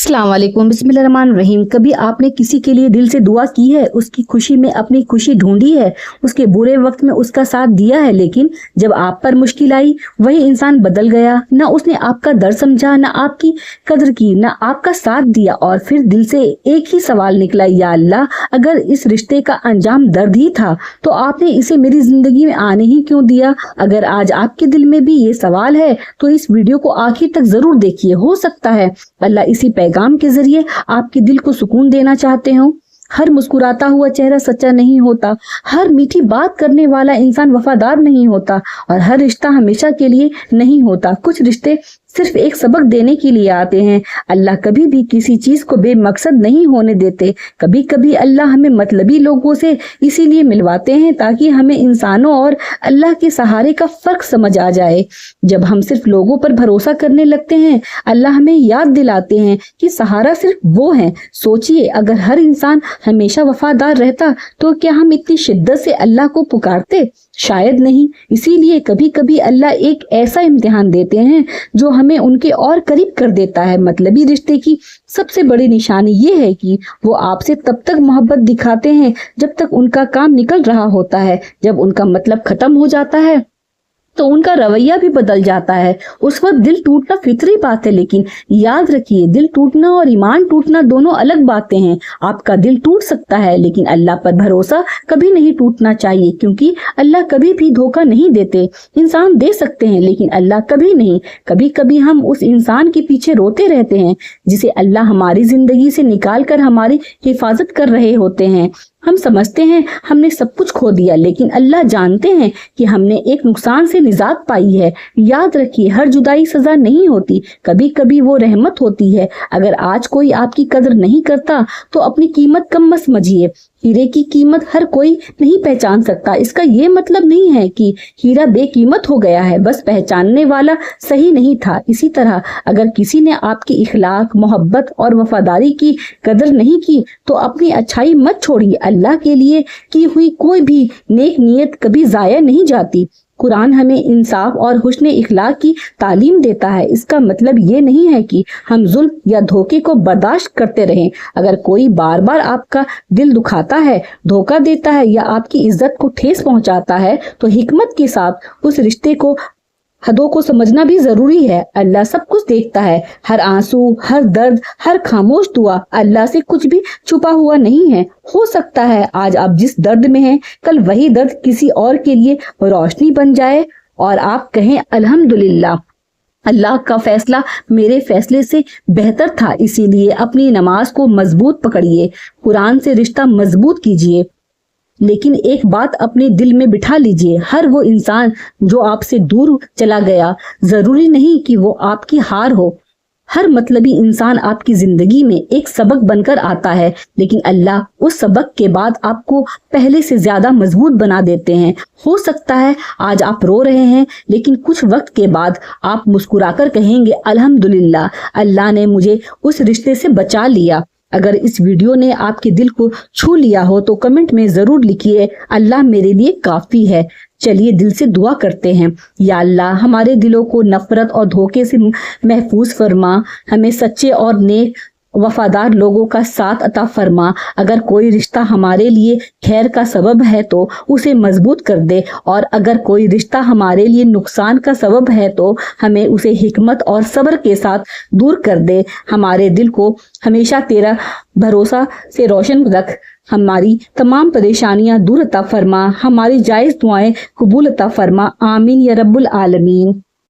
अस्सलाम वालेकुम, बिस्मिल्लाहिर्रहमानिर्रहीम। कभी आपने किसी के लिए दिल से दुआ की है, उसकी खुशी में अपनी खुशी ढूंढी है, उसके बुरे वक्त में उसका साथ दिया है, लेकिन जब आप पर मुश्किल आई वही इंसान बदल गया। ना उसने आपका दर्द समझा, ना आपकी कदर की, ना आपका साथ दिया। और फिर दिल से एक ही सवाल निकला, या अल्लाह, अगर इस रिश्ते का अंजाम दर्द ही था तो आपने इसे मेरी जिंदगी में आने ही क्यों दिया। अगर आज आपके दिल में भी ये सवाल है तो इस वीडियो को आखिर तक जरूर देखिए। हो सकता है अल्लाह इसी पैगाम के जरिए आपके दिल को सुकून देना चाहते हो। हर मुस्कुराता हुआ चेहरा सच्चा नहीं होता, हर मीठी बात करने वाला इंसान वफादार नहीं होता, और हर रिश्ता हमेशा के लिए नहीं होता। कुछ रिश्ते सिर्फ एक सबक देने के लिए आते हैं। अल्लाह कभी भी किसी चीज को बेमकसद नहीं होने देते। कभी कभी अल्लाह हमें मतलबी लोगों से इसीलिए मिलवाते हैं ताकि हमें इंसानों और अल्लाह के सहारे का फर्क समझ आ जाए। जब हम सिर्फ लोगों पर भरोसा करने लगते हैं, अल्लाह हमें याद दिलाते हैं कि सहारा सिर्फ वो है। सोचिए, अगर हर इंसान हमेशा वफादार रहता तो क्या हम इतनी शिद्दत से अल्लाह को पुकारते? शायद नहीं। इसीलिए कभी कभी अल्लाह एक ऐसा इम्तिहान देते हैं जो हमें उनके और करीब कर देता है। मतलबी रिश्ते की सबसे बड़ी निशानी ये है कि वो आपसे तब तक मोहब्बत दिखाते हैं जब तक उनका काम निकल रहा होता है। जब उनका मतलब खत्म हो जाता है तो उनका रवैया भी बदल जाता है। उस वक्त दिल टूटना फितरी बात है, लेकिन याद रखिए, दिल टूटना और ईमान टूटना दोनों अलग बातें हैं। आपका दिल टूट सकता है, लेकिन अल्लाह पर भरोसा कभी नहीं टूटना चाहिए, क्योंकि अल्लाह कभी भी धोखा नहीं देते। इंसान दे सकते हैं, लेकिन अल्लाह कभी नहीं। कभी कभी हम उस इंसान के पीछे रोते रहते हैं जिसे अल्लाह हमारी जिंदगी से निकाल कर हमारी हिफाजत कर रहे होते हैं। हम समझते हैं हमने सब कुछ खो दिया, लेकिन अल्लाह जानते हैं कि हमने एक नुकसान से निजात पाई है। याद रखिए, हर जुदाई सजा नहीं होती, कभी कभी वो रहमत होती है। अगर आज कोई आपकी कदर नहीं करता तो अपनी कीमत कम मत समझिए। हीरे की कीमत हर कोई नहीं पहचान सकता। इसका ये मतलब नहीं है कि हीरा बेकीमत हो गया है, बस पहचानने वाला सही नहीं था। इसी तरह अगर किसी ने आपकी इखलाक, मोहब्बत और वफादारी की कदर नहीं की तो अपनी अच्छाई मत छोड़िए। अल्लाह के लिए की हुई कोई भी नेक नियत कभी जाया नहीं जाती। कुरान हमें इंसाफ और हुस्न इखलाक की तालीम देता है। इसका मतलब ये नहीं है कि हम जुल्म या धोखे को बर्दाश्त करते रहें। अगर कोई बार बार आपका दिल दुखाता है, धोखा देता है या आपकी इज्जत को ठेस पहुंचाता है तो हिकमत के साथ उस रिश्ते को हदों को समझना भी जरूरी है। अल्लाह सब कुछ देखता है, हर आंसू, हर दर्द, हर खामोश दुआ। अल्लाह से कुछ भी छुपा हुआ नहीं है। हो सकता है आज आप जिस दर्द में हैं, कल वही दर्द किसी और के लिए रोशनी बन जाए और आप कहें अल्हम्दुलिल्लाह, अल्लाह का फैसला मेरे फैसले से बेहतर था। इसीलिए अपनी नमाज को मजबूत पकड़िए, कुरान से रिश्ता मजबूत कीजिए। लेकिन एक बात अपने दिल में बिठा लीजिए, हर वो इंसान जो आपसे दूर चला गया जरूरी नहीं कि वो आपकी हार हो। हर मतलबी इंसान आपकी जिंदगी में एक सबक बनकर आता है, लेकिन अल्लाह उस सबक के बाद आपको पहले से ज्यादा मजबूत बना देते हैं। हो सकता है आज आप रो रहे हैं, लेकिन कुछ वक्त के बाद आप मुस्कुराकर कहेंगे अल्हम्दुलिल्लाह, अल्लाह ने मुझे उस रिश्ते से बचा लिया। अगर इस वीडियो ने आपके दिल को छू लिया हो तो कमेंट में जरूर लिखिए, अल्लाह मेरे लिए काफी है। चलिए दिल से दुआ करते हैं। या अल्लाह, हमारे दिलों को नफरत और धोखे से महफूज फरमा, हमें सच्चे और नेक वफादार लोगों का साथ अता फरमा। अगर कोई रिश्ता हमारे लिए खैर का सबब है तो उसे मजबूत कर दे, और अगर कोई रिश्ता हमारे लिए नुकसान का सबब है तो हमें उसे हिकमत और सब्र के साथ दूर कर दे। हमारे दिल को हमेशा तेरा भरोसा से रोशन रख, हमारी तमाम परेशानियां दूर अता फरमा, हमारी जायज दुआएं कबूल अता फरमा। आमीन या रब्बुल आलमीन।